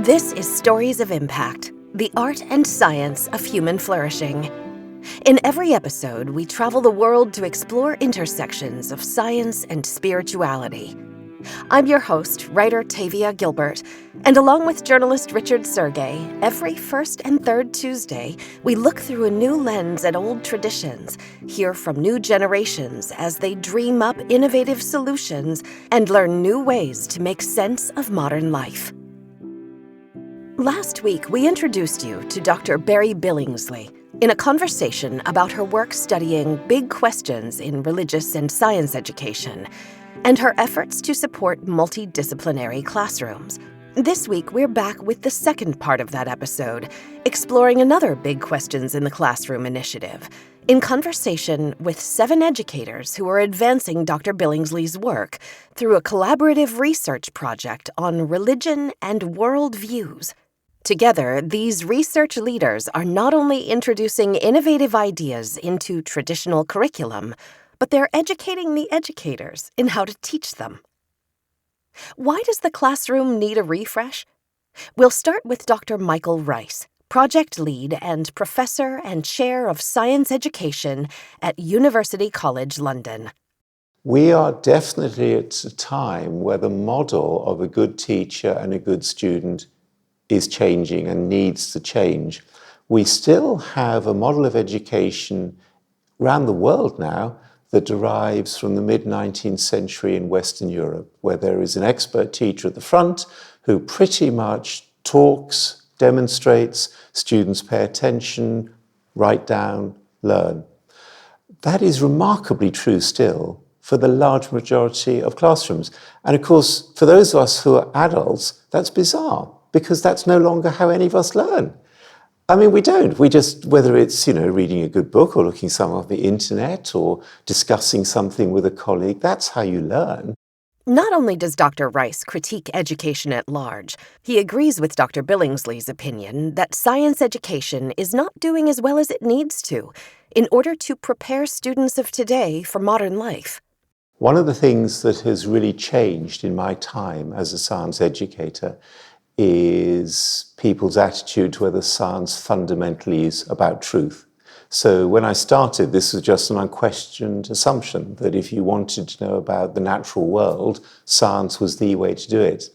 This is Stories of Impact, the art and science of human flourishing. In every episode, we travel the world to explore intersections of science and spirituality. I'm your host, writer Tavia Gilbert, and along with journalist Richard Sergey, every first and third Tuesday, we look through a new lens at old traditions, hear from new generations as they dream up innovative solutions, and learn new ways to make sense of modern life. Last week, we introduced you to Dr. Barry Billingsley in a conversation about her work studying big questions in religious and science education and her efforts to support multidisciplinary classrooms. This week, we're back with the second part of that episode, exploring another Big Questions in the Classroom initiative, in conversation with 7 educators who are advancing Dr. Billingsley's work through a collaborative research project on religion and worldviews. Together, these research leaders are not only introducing innovative ideas into traditional curriculum, but they're educating the educators in how to teach them. Why does the classroom need a refresh? We'll start with Dr. Michael Reiss, project lead and professor and chair of science education at University College London. We are definitely at a time where the model of a good teacher and a good student is changing and needs to change. We still have a model of education around the world now that derives from the mid-19th century in Western Europe, where there is an expert teacher at the front who pretty much talks, demonstrates, students pay attention, write down, learn. That is remarkably true still for the large majority of classrooms. And of course, for those of us who are adults, that's bizarre, because that's no longer how any of us learn. I mean, we don't. We just, whether it's, reading a good book or looking some of the internet or discussing something with a colleague, that's how you learn. Not only does Dr. Reiss critique education at large, he agrees with Dr. Billingsley's opinion that science education is not doing as well as it needs to in order to prepare students of today for modern life. One of the things that has really changed in my time as a science educator is people's attitude to whether science fundamentally is about truth. So when I started, this was just an unquestioned assumption that if you wanted to know about the natural world, science was the way to do it.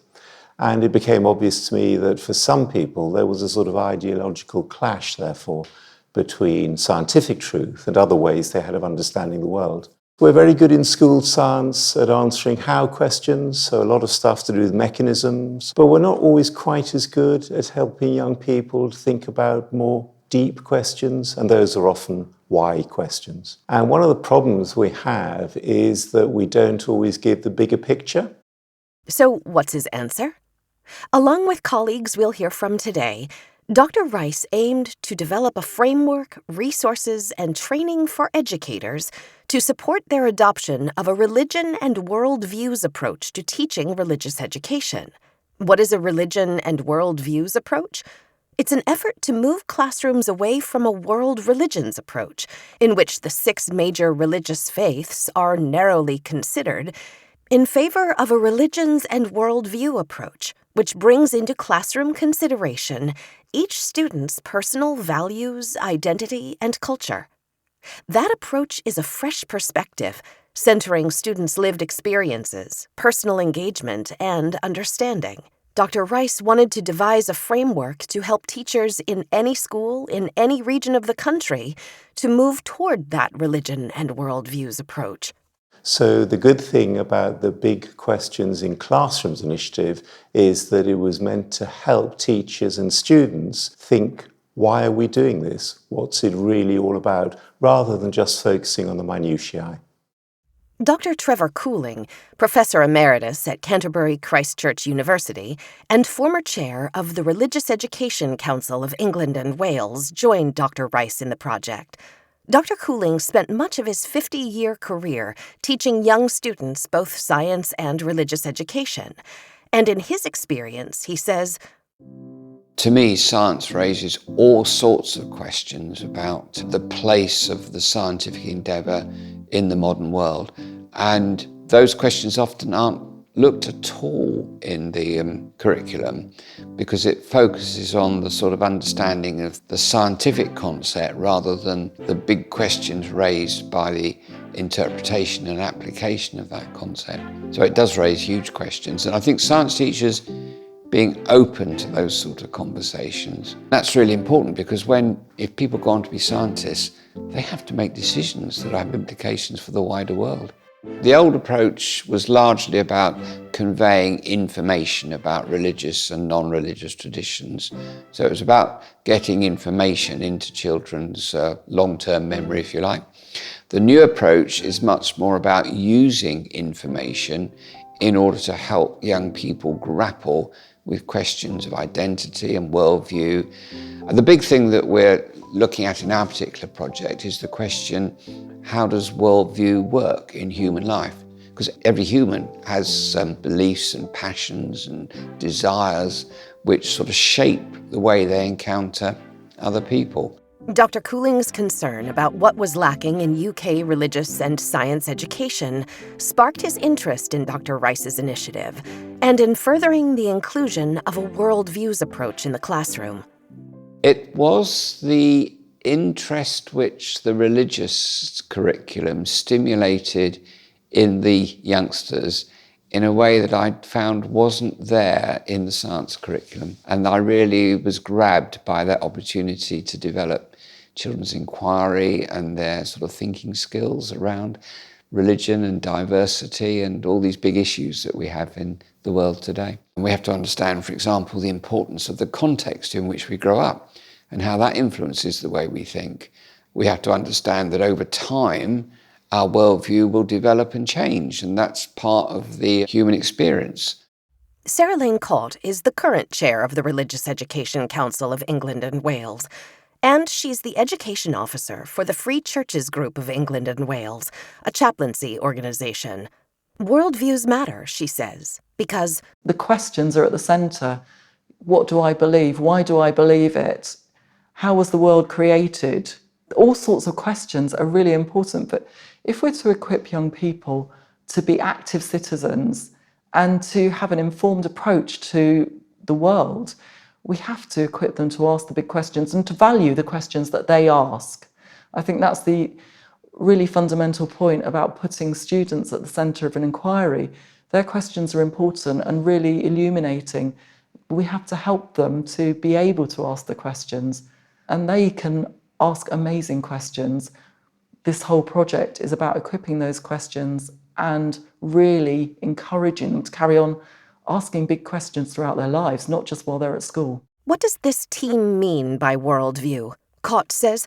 And it became obvious to me that for some people, there was a sort of ideological clash, therefore, between scientific truth and other ways they had of understanding the world. We're very good in school science at answering how questions, so a lot of stuff to do with mechanisms, but we're not always quite as good at helping young people to think about more deep questions, and those are often why questions. And one of the problems we have is that we don't always give the bigger picture. So what's his answer? Along with colleagues we'll hear from today, Dr. Reiss aimed to develop a framework, resources, and training for educators to support their adoption of a religion and worldviews approach to teaching religious education. What is a religion and worldviews approach? It's an effort to move classrooms away from a world religions approach, in which the 6 major religious faiths are narrowly considered, in favor of a religions and worldview approach, which brings into classroom consideration each student's personal values, identity, and culture. That approach is a fresh perspective, centering students' lived experiences, personal engagement, and understanding. Dr. Reiss wanted to devise a framework to help teachers in any school, in any region of the country, to move toward that religion and worldviews approach. So the good thing about the Big Questions in Classrooms initiative is that it was meant to help teachers and students think, why are we doing this? What's it really all about? Rather than just focusing on the minutiae. Dr. Trevor Cooling, Professor Emeritus at Canterbury Christ Church University and former chair of the Religious Education Council of England and Wales, joined Dr. Reiss in the project. Dr. Cooling spent much of his 50-year career teaching young students both science and religious education. And in his experience, he says, To me, science raises all sorts of questions about the place of the scientific endeavour in the modern world. And those questions often aren't looked at all in the curriculum because it focuses on the sort of understanding of the scientific concept rather than the big questions raised by the interpretation and application of that concept. So it does raise huge questions, and I think science teachers being open to those sort of conversations, that's really important because if people go on to be scientists, they have to make decisions that have implications for the wider world. The old approach was largely about conveying information about religious and non-religious traditions. So it was about getting information into children's long-term memory, if you like. The new approach is much more about using information in order to help young people grapple with questions of identity and worldview. And the big thing that we're looking at in our particular project is the question, how does worldview work in human life? Because every human has beliefs and passions and desires which sort of shape the way they encounter other people. Dr. Cooling's concern about what was lacking in UK religious and science education sparked his interest in Dr. Reiss's initiative and in furthering the inclusion of a worldviews approach in the classroom. It was the interest which the religious curriculum stimulated in the youngsters in a way that I found wasn't there in the science curriculum. And I really was grabbed by that opportunity to develop children's inquiry and their sort of thinking skills around religion and diversity and all these big issues that we have in the world today. And we have to understand, for example, the importance of the context in which we grow up and how that influences the way we think. We have to understand that over time, our worldview will develop and change, and that's part of the human experience. Sarah Lane Cawte is the current chair of the Religious Education Council of England and Wales, and she's the education officer for the Free Churches Group of England and Wales, a chaplaincy organization. Worldviews matter, she says, because the questions are at the centre. What do I believe? Why do I believe it? How was the world created? All sorts of questions are really important, but if we're to equip young people to be active citizens and to have an informed approach to the world, we have to equip them to ask the big questions and to value the questions that they ask. I think that's the really fundamental point about putting students at the centre of an inquiry. Their questions are important and really illuminating. We have to help them to be able to ask the questions, and they can ask amazing questions. This whole project is about equipping those questions and really encouraging them to carry on asking big questions throughout their lives, not just while they're at school. what does this team mean by worldview? Cawte says,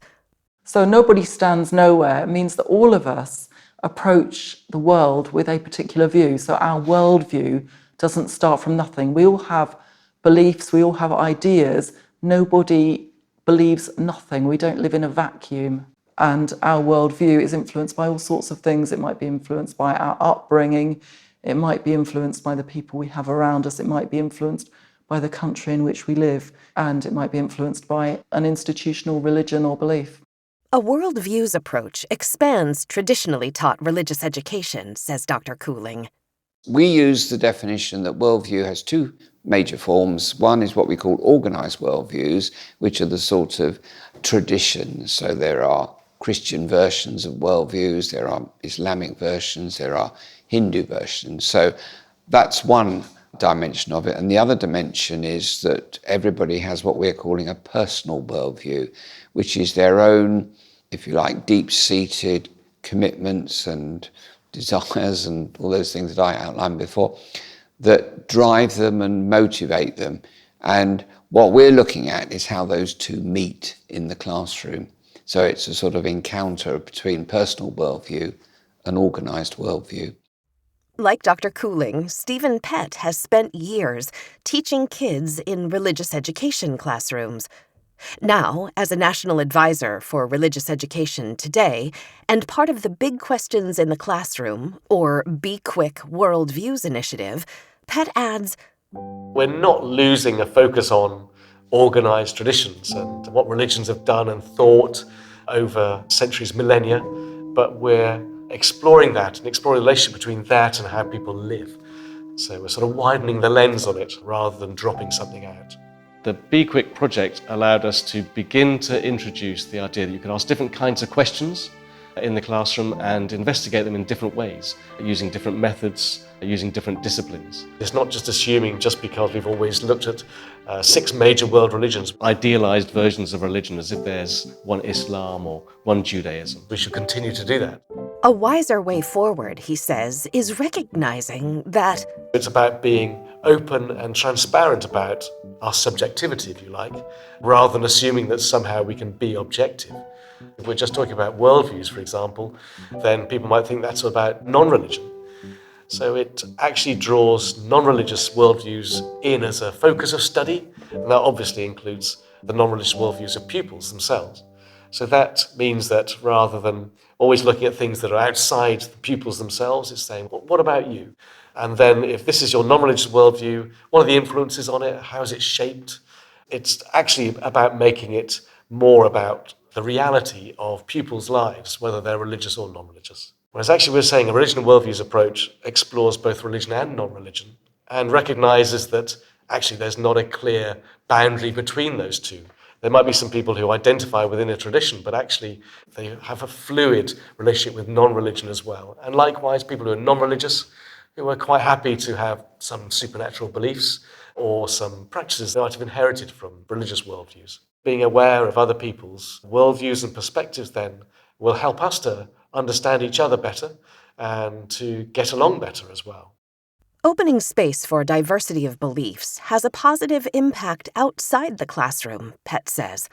so nobody stands nowhere. It means that all of us approach the world with a particular view. So our worldview doesn't start from nothing. We all have beliefs, we all have ideas. Nobody believes nothing. We don't live in a vacuum. And our worldview is influenced by all sorts of things. It might be influenced by our upbringing. It might be influenced by the people we have around us. It might be influenced by the country in which we live. And it might be influenced by an institutional religion or belief. a worldviews approach expands traditionally taught religious education, says Dr. Cooling. We use the definition that worldview has two major forms. One is what we call organised worldviews, which are the sort of traditions. So there are Christian versions of worldviews, there are Islamic versions, there are Hindu versions. So that's one dimension of it. And the other dimension is that everybody has what we're calling a personal worldview, which is their own, if you like, deep-seated commitments and desires and all those things that I outlined before that drive them and motivate them. And what we're looking at is how those two meet in the classroom. So it's a sort of encounter between personal worldview and organised worldview. Like Dr. Cooling, Stephen Pett has spent years teaching kids in religious education classrooms. Now, as a national advisor for religious education today, and part of the Big Questions in the Classroom, or Be Quick Worldviews initiative, Pett adds, we're not losing a focus on organised traditions and what religions have done and thought over centuries, millennia, but we're exploring that and exploring the relationship between that and how people live. So we're sort of widening the lens on it rather than dropping something out. The Be Quick project allowed us to begin to introduce the idea that you can ask different kinds of questions in the classroom and investigate them in different ways, using different methods, using different disciplines. It's not just assuming just because we've always looked at 6 major world religions, idealized versions of religion as if there's one Islam or one Judaism. We should continue to do that. A wiser way forward, he says, is recognizing that it's about being open and transparent about our subjectivity, if you like, rather than assuming that somehow we can be objective. If we're just talking about worldviews, for example, then people might think that's about non-religion. So it actually draws non-religious worldviews in as a focus of study, and that obviously includes the non-religious worldviews of pupils themselves. So that means that rather than always looking at things that are outside the pupils themselves, it's saying, well, what about you? And then if this is your non-religious worldview, what are the influences on it? How is it shaped? It's actually about making it more about the reality of pupils' lives, whether they're religious or non-religious. Whereas actually we're saying a religion and worldviews approach explores both religion and non-religion and recognises that actually there's not a clear boundary between those two. There might be some people who identify within a tradition, but actually they have a fluid relationship with non-religion as well. And likewise, people who are non-religious, who are quite happy to have some supernatural beliefs or some practices they might have inherited from religious worldviews. Being aware of other people's worldviews and perspectives then will help us to understand each other better and to get along better as well. opening space for diversity of beliefs has a positive impact outside the classroom, Pett says.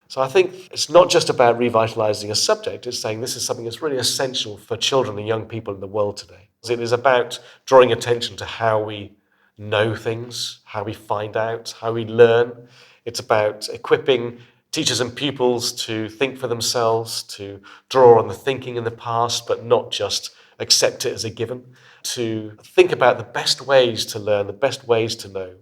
So I think it's not just about revitalising a subject, it's saying this is something that's really essential for children and young people in the world today. It is about drawing attention to how we know things, how we find out, how we learn. It's about equipping teachers and pupils to think for themselves, to draw on the thinking in the past, but not just accept it as a given, to think about the best ways to learn, the best ways to know,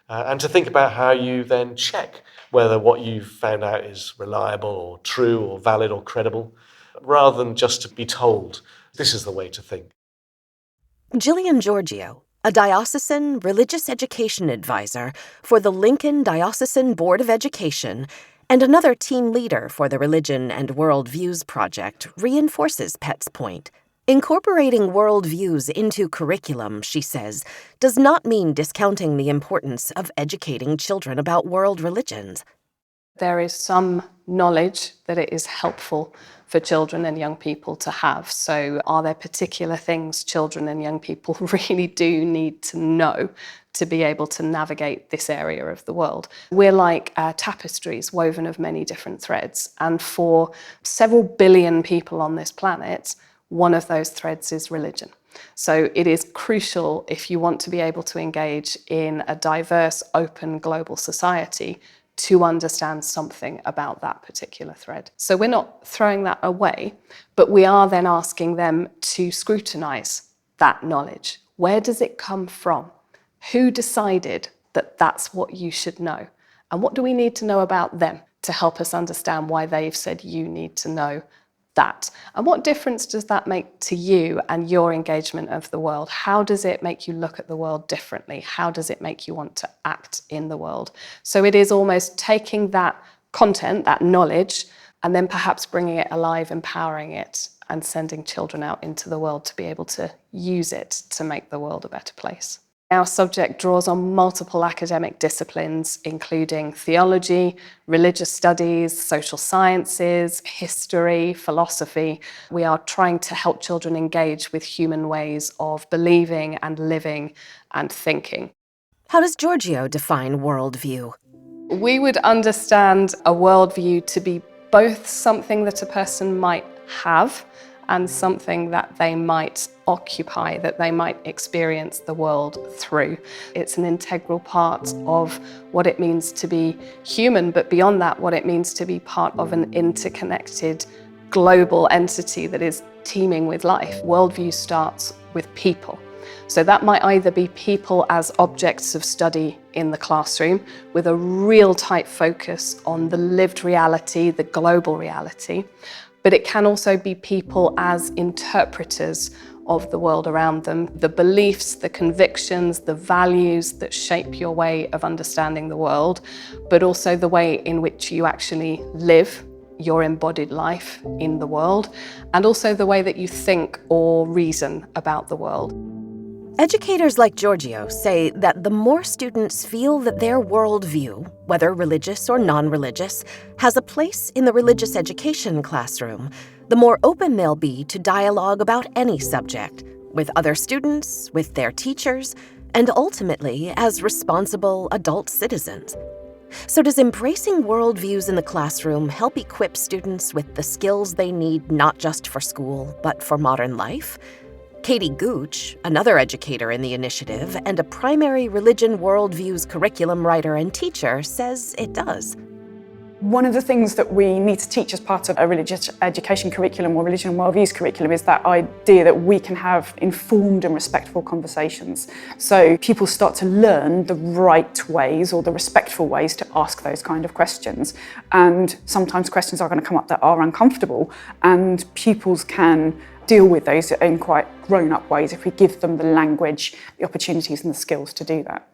and to think about how you then check whether what you've found out is reliable or true or valid or credible, rather than just to be told, this is the way to think. Gillian Georgiou, a diocesan religious education advisor for the Lincoln Diocesan Board of Education and another team leader for the Religion and Worldviews project, reinforces Pett's point. Incorporating worldviews into curriculum, she says, does not mean discounting the importance of educating children about world religions. There is some knowledge that it is helpful for children and young people to have. So are there particular things children and young people really do need to know to be able to navigate this area of the world? We're like tapestries woven of many different threads. And for several billion people on this planet, one of those threads is religion. So it is crucial, if you want to be able to engage in a diverse, open, global society, to understand something about that particular thread. So we're not throwing that away, but we are then asking them to scrutinise that knowledge. Where does it come from? Who decided that that's what you should know? And what do we need to know about them to help us understand why they've said you need to know that? And what difference does that make to you and your engagement of the world? How does it make you look at the world differently? How does it make you want to act in the world? So it is almost taking that content, that knowledge, and then perhaps bringing it alive, empowering it, and sending children out into the world to be able to use it to make the world a better place. Our subject draws on multiple academic disciplines, including theology, religious studies, social sciences, history, philosophy. We are trying to help children engage with human ways of believing and living and thinking. How does Georgiou define worldview? We would understand a worldview to be both something that a person might have and something that they might occupy, that they might experience the world through. It's an integral part of what it means to be human, but beyond that, what it means to be part of an interconnected global entity that is teeming with life. Worldview starts with people. So that might either be people as objects of study in the classroom with a real tight focus on the lived reality, the global reality, but it can also be people as interpreters of the world around them, the beliefs, the convictions, the values that shape your way of understanding the world, but also the way in which you actually live your embodied life in the world, and also the way that you think or reason about the world. Educators like Georgiou say that the more students feel that their worldview, whether religious or non-religious, has a place in the religious education classroom, the more open they'll be to dialogue about any subject, with other students, with their teachers, and ultimately as responsible adult citizens. So does embracing worldviews in the classroom help equip students with the skills they need not just for school, but for modern life? Katie Gooch, another educator in the initiative and a primary Religion Worldviews curriculum writer and teacher, says it does. One of the things that we need to teach as part of a religious education curriculum or religion and worldviews curriculum is that idea that we can have informed and respectful conversations. So people start to learn the right ways or the respectful ways to ask those kind of questions. And sometimes questions are going to come up that are uncomfortable, and pupils can deal with those in quite grown-up ways if we give them the language, the opportunities and the skills to do that.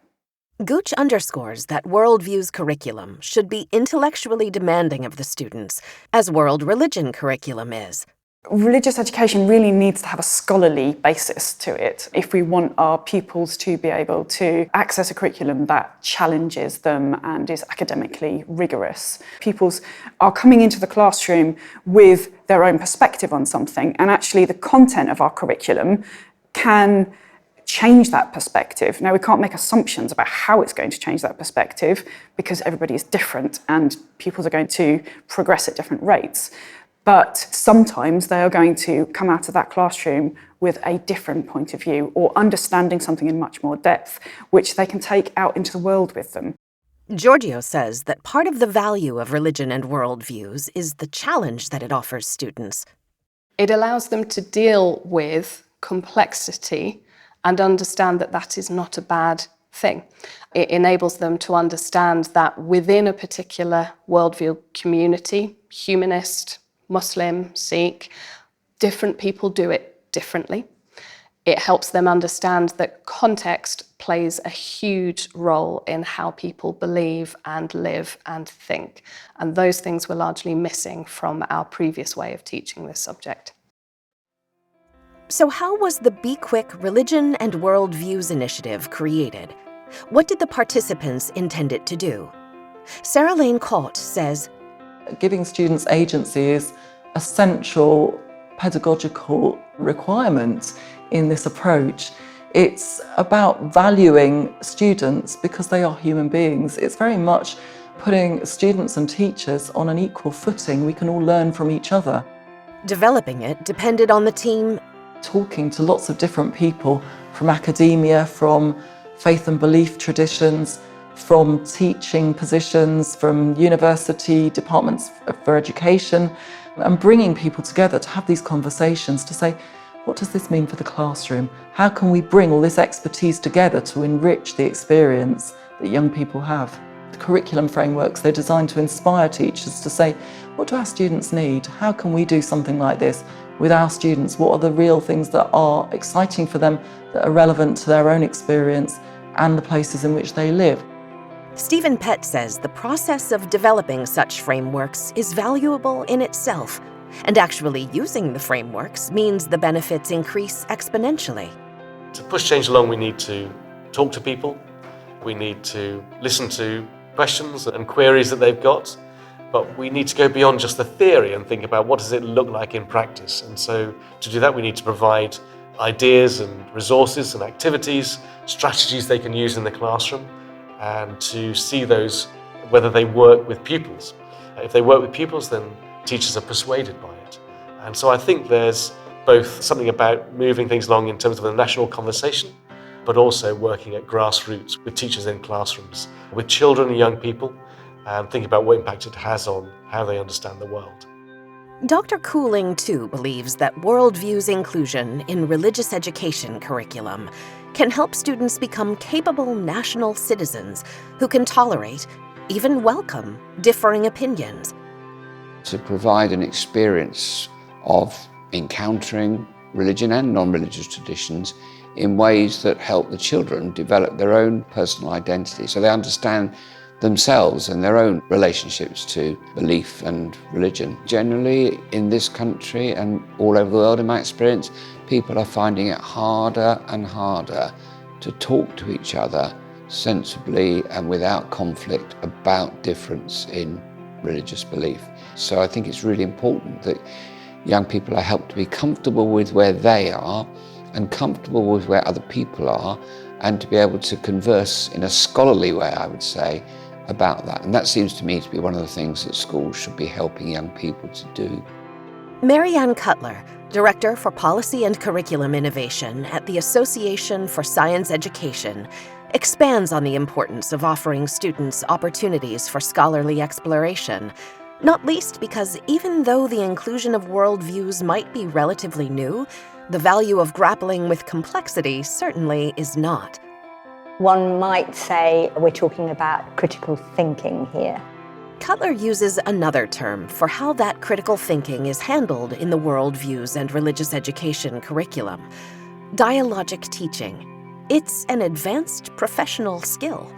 Gooch underscores that worldviews curriculum should be intellectually demanding of the students, as world religion curriculum is. Religious education really needs to have a scholarly basis to it if we want our pupils to be able to access a curriculum that challenges them and is academically rigorous. Pupils are coming into the classroom with their own perspective on something, and actually the content of our curriculum can change that perspective. Now, we can't make assumptions about how it's going to change that perspective because everybody is different and pupils are going to progress at different rates. But sometimes they are going to come out of that classroom with a different point of view or understanding something in much more depth, which they can take out into the world with them. Georgiou says that part of the value of religion and worldviews is the challenge that it offers students. It allows them to deal with complexity and understand that that is not a bad thing. It enables them to understand that within a particular worldview community, humanist, Muslim, Sikh, different people do it differently. It helps them understand that context plays a huge role in how people believe and live and think. And those things were largely missing from our previous way of teaching this subject. So how was the Be Quick Religion and Worldviews initiative created? What did the participants intend it to do? Lane Cawte says, giving students agency is a central pedagogical requirement in this approach. It's about valuing students because they are human beings. It's very much putting students and teachers on an equal footing. We can all learn from each other. Developing it depended on the team talking to lots of different people from academia, from faith and belief traditions, from teaching positions, from university departments for education, and bringing people together to have these conversations to say, what does this mean for the classroom? How can we bring all this expertise together to enrich the experience that young people have? The curriculum frameworks, they're designed to inspire teachers to say, what do our students need? How can we do something like this with our students? What are the real things that are exciting for them, that are relevant to their own experience and the places in which they live? Stephen Pett says the process of developing such frameworks is valuable in itself, and actually using the frameworks means the benefits increase exponentially. To push change along, we need to talk to people, we need to listen to questions and queries that they've got, but we need to go beyond just the theory and think about what does it look like in practice. And so to do that, we need to provide ideas and resources and activities, strategies they can use in the classroom, and to see those, whether they work with pupils. If they work with pupils, then teachers are persuaded by it. And so I think there's both something about moving things along in terms of the national conversation, but also working at grassroots with teachers in classrooms, with children and young people, and thinking about what impact it has on how they understand the world. Dr. Cooling, too, believes that worldviews inclusion in religious education curriculum can help students become capable national citizens who can tolerate, even welcome, differing opinions. To provide an experience of encountering religion and non-religious traditions in ways that help the children develop their own personal identity, so they understand themselves and their own relationships to belief and religion. Generally, in this country and all over the world, in my experience, people are finding it harder and harder to talk to each other sensibly and without conflict about difference in religious belief. So I think it's really important that young people are helped to be comfortable with where they are and comfortable with where other people are, and to be able to converse in a scholarly way, I would say, about that. And that seems to me to be one of the things that schools should be helping young people to do. Marianne Cutler, Director for Policy and Curriculum Innovation at the Association for Science Education, expands on the importance of offering students opportunities for scholarly exploration, not least because even though the inclusion of worldviews might be relatively new, the value of grappling with complexity certainly is not. One might say we're talking about critical thinking here. Cutler uses another term for how that critical thinking is handled in the worldviews and religious education curriculum: dialogic teaching. It's an advanced professional skill.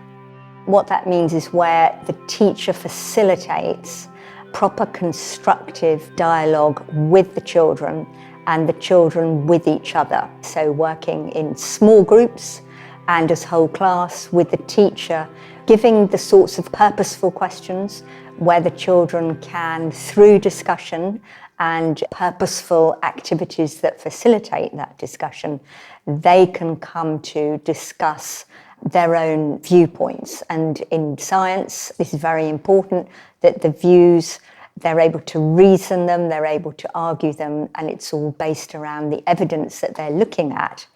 What that means is where the teacher facilitates proper constructive dialogue with the children and the children with each other. So working in small groups and as whole class with the teacher, giving the sorts of purposeful questions where the children can, through discussion and purposeful activities that facilitate that discussion, they can come to discuss their own viewpoints. And in science, this is very important, that the views, they're able to reason them, they're able to argue them, and it's all based around the evidence that they're looking at,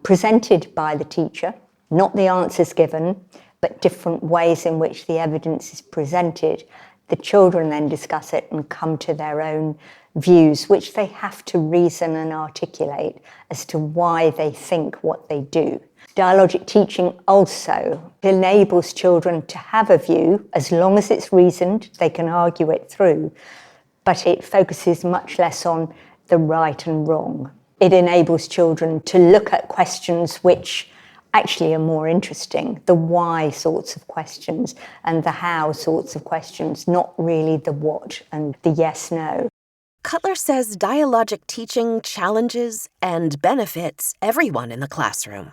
presented by the teacher, not the answers given, but different ways in which the evidence is presented. The children then discuss it and come to their own views, which they have to reason and articulate as to why they think what they do. Dialogic teaching also enables children to have a view. As long as it's reasoned, they can argue it through, but it focuses much less on the right and wrong. It enables children to look at questions which actually are more interesting, the why sorts of questions and the how sorts of questions, not really the what and the yes, no. Cutler says dialogic teaching challenges and benefits everyone in the classroom.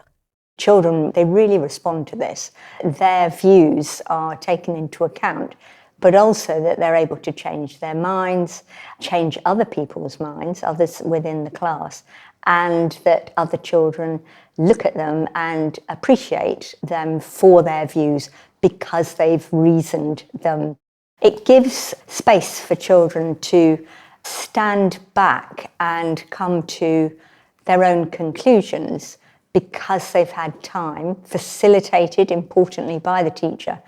Children, they really respond to this. Their views are taken into account, but also that they're able to change their minds, change other people's minds, others within the class, and that other children look at them and appreciate them for their views because they've reasoned them. It gives space for children to stand back and come to their own conclusions because they've had time, facilitated importantly by the teacher,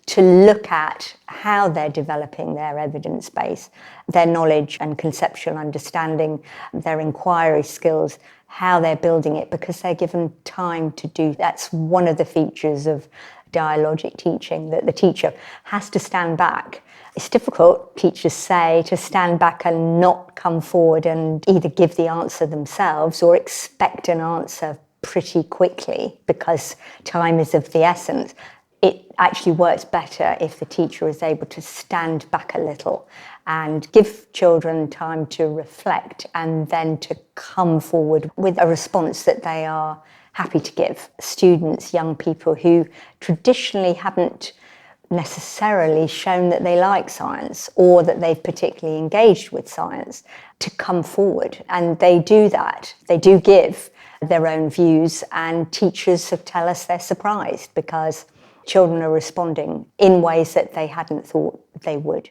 to look at how they're developing their evidence base, their knowledge and conceptual understanding, their inquiry skills, how they're building it, because they're given time to do. That's one of the features of dialogic teaching, that the teacher has to stand back. It's difficult, teachers say, to stand back and not come forward and either give the answer themselves or expect an answer pretty quickly because time is of the essence. It actually works better if the teacher is able to stand back a little and give children time to reflect and then to come forward with a response that they are happy to give. Students, young people who traditionally haven't necessarily shown that they like science or that they've particularly engaged with science, to come forward. And they do that. They do give their own views, and teachers tell us they're surprised because children are responding in ways that they hadn't thought they would.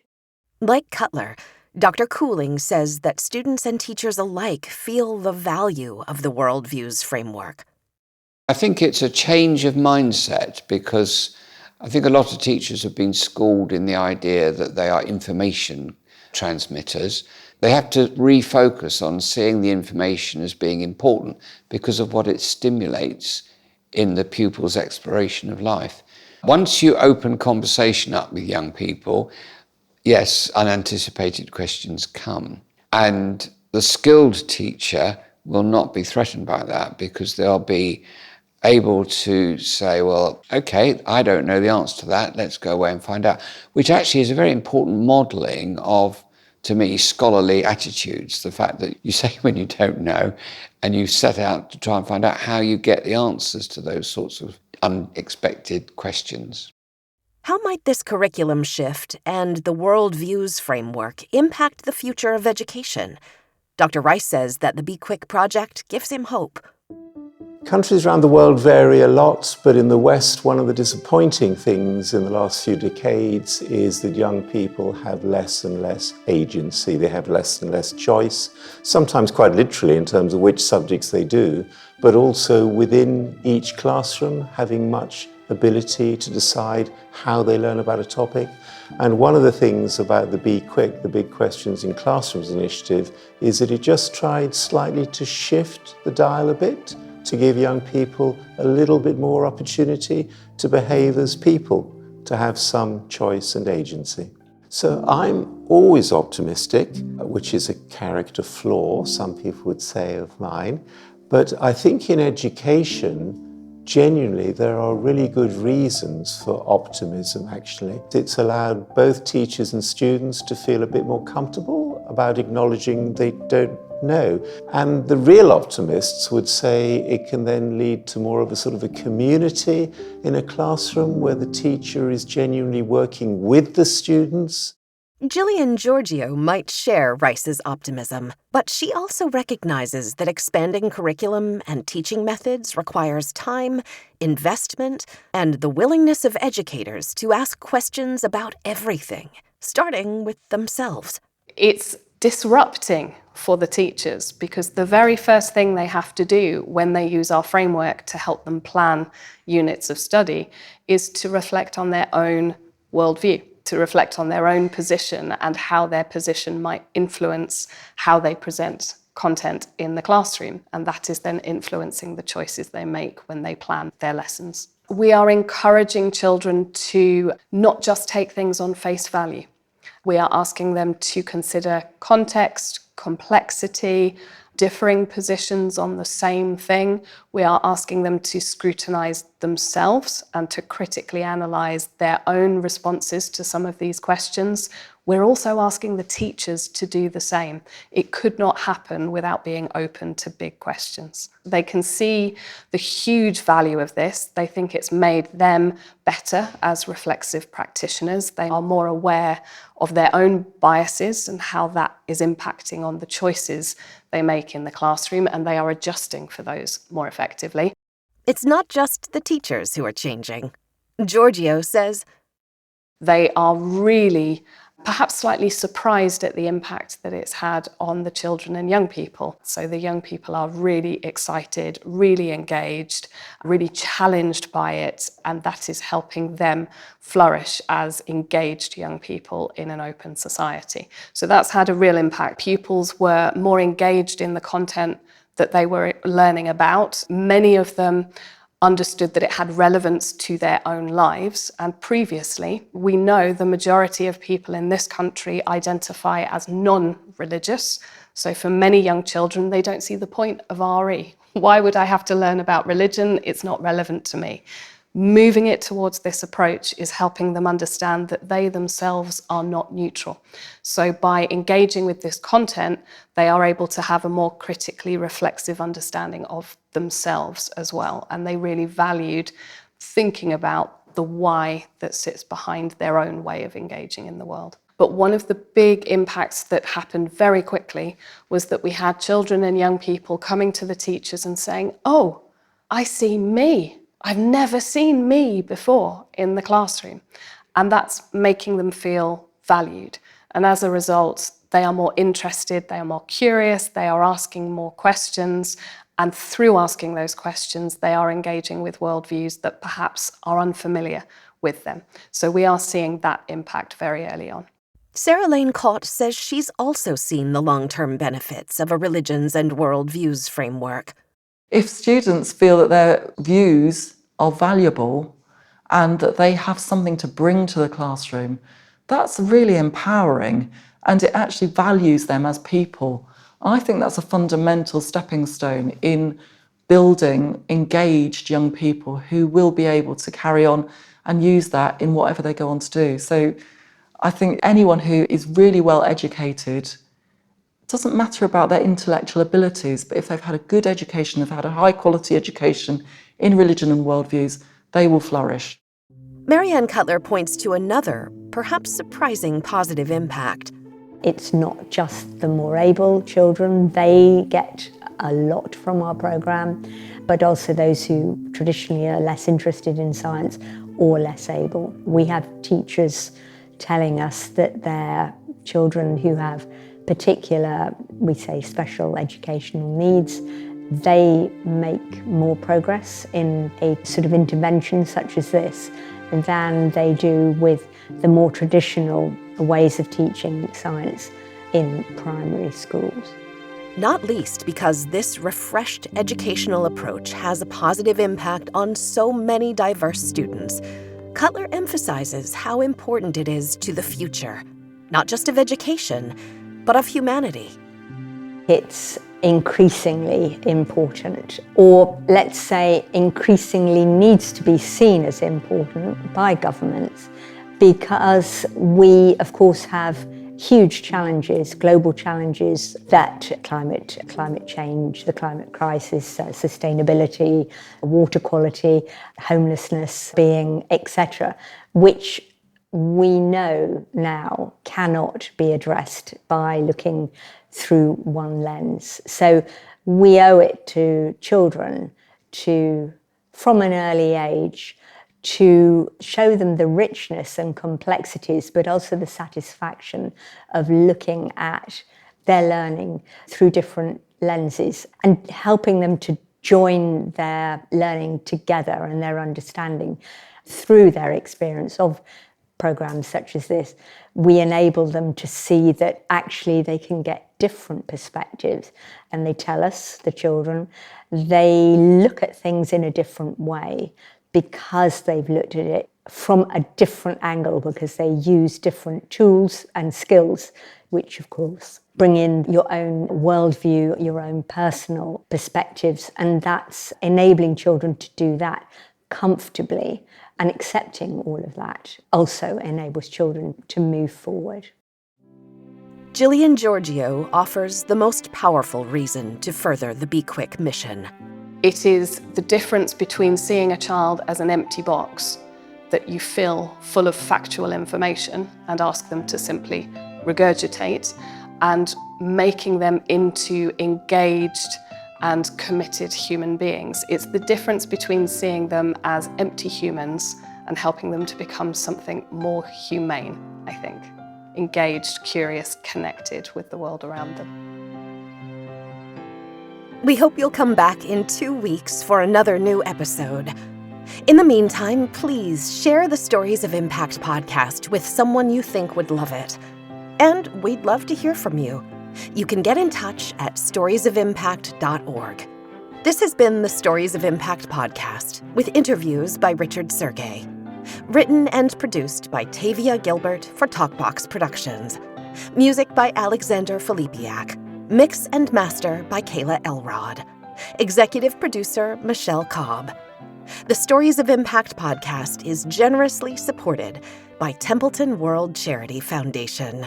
Like Cutler, Dr. Cooling says that students and teachers alike feel the value of the Worldviews framework. I think it's a change of mindset, because I think a lot of teachers have been schooled in the idea that they are information transmitters. They have to refocus on seeing the information as being important because of what it stimulates in the pupil's exploration of life. Once you open conversation up with young people, yes, unanticipated questions come. And the skilled teacher will not be threatened by that, because they'll be able to say, well, okay, I don't know the answer to that, let's go away and find out, which actually is a very important modelling of, to me, scholarly attitudes. The fact that you say when you don't know and you set out to try and find out how you get the answers to those sorts of unexpected questions. How might this curriculum shift and the Worldviews framework impact the future of education? Dr. Reiss says that the Be Quick project gives him hope. Countries around the world vary a lot, but in the West, one of the disappointing things in the last few decades is that young people have less and less agency. They have less and less choice, sometimes quite literally in terms of which subjects they do, but also within each classroom having much ability to decide how they learn about a topic. And one of the things about the Be Quick, the Big Questions in Classrooms initiative, is that it just tried slightly to shift the dial a bit, to give young people a little bit more opportunity to behave as people, to have some choice and agency. So I'm always optimistic, which is a character flaw, some people would say, of mine. But I think in education, genuinely, there are really good reasons for optimism, actually. It's allowed both teachers and students to feel a bit more comfortable about acknowledging they don't know. And the real optimists would say it can then lead to more of a sort of a community in a classroom where the teacher is genuinely working with the students. Gillian Georgiou might share Reiss's optimism, but she also recognizes that expanding curriculum and teaching methods requires time, investment, and the willingness of educators to ask questions about everything, starting with themselves. It's disrupting for the teachers, because the very first thing they have to do when they use our framework to help them plan units of study is to reflect on their own worldview, to reflect on their own position and how their position might influence how they present content in the classroom. And that is then influencing the choices they make when they plan their lessons. We are encouraging children to not just take things on face value. We are asking them to consider context, complexity, differing positions on the same thing. We are asking them to scrutinise themselves and to critically analyse their own responses to some of these questions. We're also asking the teachers to do the same. It could not happen without being open to big questions. They can see the huge value of this. They think it's made them better as reflexive practitioners. They are more aware of their own biases and how that is impacting on the choices they make in the classroom, and they are adjusting for those more effectively. It's not just the teachers who are changing. Georgiou says they are really perhaps slightly surprised at the impact that it's had on the children and young people. So the young people are really excited, really engaged, really challenged by it, and that is helping them flourish as engaged young people in an open society. So that's had a real impact. Pupils were more engaged in the content that they were learning about. Many of them understood that it had relevance to their own lives. And previously, we know the majority of people in this country identify as non-religious. So for many young children, they don't see the point of RE. Why would I have to learn about religion? It's not relevant to me. Moving it towards this approach is helping them understand that they themselves are not neutral. So by engaging with this content, they are able to have a more critically reflexive understanding of themselves as well. And they really valued thinking about the why that sits behind their own way of engaging in the world. But one of the big impacts that happened very quickly was that we had children and young people coming to the teachers and saying, "Oh, I see me. I've never seen me before in the classroom." And that's making them feel valued. And as a result, they are more interested, they are more curious, they are asking more questions. And through asking those questions, they are engaging with worldviews that perhaps are unfamiliar with them. So we are seeing that impact very early on. Sarah Lane Cawte says she's also seen the long-term benefits of a Religions and Worldviews framework. If students feel that their views are valuable and that they have something to bring to the classroom, that's really empowering, and it actually values them as people I think that's a fundamental stepping stone in building engaged young people who will be able to carry on and use that in whatever they go on to do. So I think anyone who is really well educated, it doesn't matter about their intellectual abilities, but if they've had a good education, they've had a high quality education in religion and worldviews, they will flourish. Marianne Cutler points to another, perhaps surprising positive impact. It's not just the more able children, they get a lot from our programme, but also those who traditionally are less interested in science or less able. We have teachers telling us that their children who have particular, we say, special educational needs, they make more progress in a sort of intervention such as this than they do with the more traditional ways of teaching science in primary schools. Not least because this refreshed educational approach has a positive impact on so many diverse students. Cutler emphasizes how important it is to the future, not just of education, but of humanity. It's increasingly important, or let's say increasingly needs to be seen as important by governments, because we, of course, have huge challenges, global challenges that climate change, the climate crisis, sustainability, water quality, homelessness being, etc., which we know now cannot be addressed by looking through one lens. So we owe it to children to, from an early age, to show them the richness and complexities, but also the satisfaction of looking at their learning through different lenses and helping them to join their learning together and their understanding through their experience of programs such as this. We enable them to see that actually they can get different perspectives, and they tell us, the children, they look at things in a different way because they've looked at it from a different angle, because they use different tools and skills, which of course bring in your own worldview, your own personal perspectives, and that's enabling children to do that comfortably, and accepting all of that also enables children to move forward. Gillian Georgiou offers the most powerful reason to further the Be Quick mission. It is the difference between seeing a child as an empty box that you fill full of factual information and ask them to simply regurgitate, and making them into engaged and committed human beings. It's the difference between seeing them as empty humans and helping them to become something more humane, I think. Engaged, curious, connected with the world around them. We hope you'll come back in 2 weeks for another new episode. In the meantime, please share the Stories of Impact podcast with someone you think would love it. And we'd love to hear from you. You can get in touch at storiesofimpact.org. This has been the Stories of Impact podcast, with interviews by Richard Sergey. Written and produced by Tavia Gilbert for Talkbox Productions. Music by Alexander Filipiak. Mix and master by Kayla Elrod. Executive producer Michelle Cobb. The Stories of Impact podcast is generously supported by Templeton World Charity Foundation.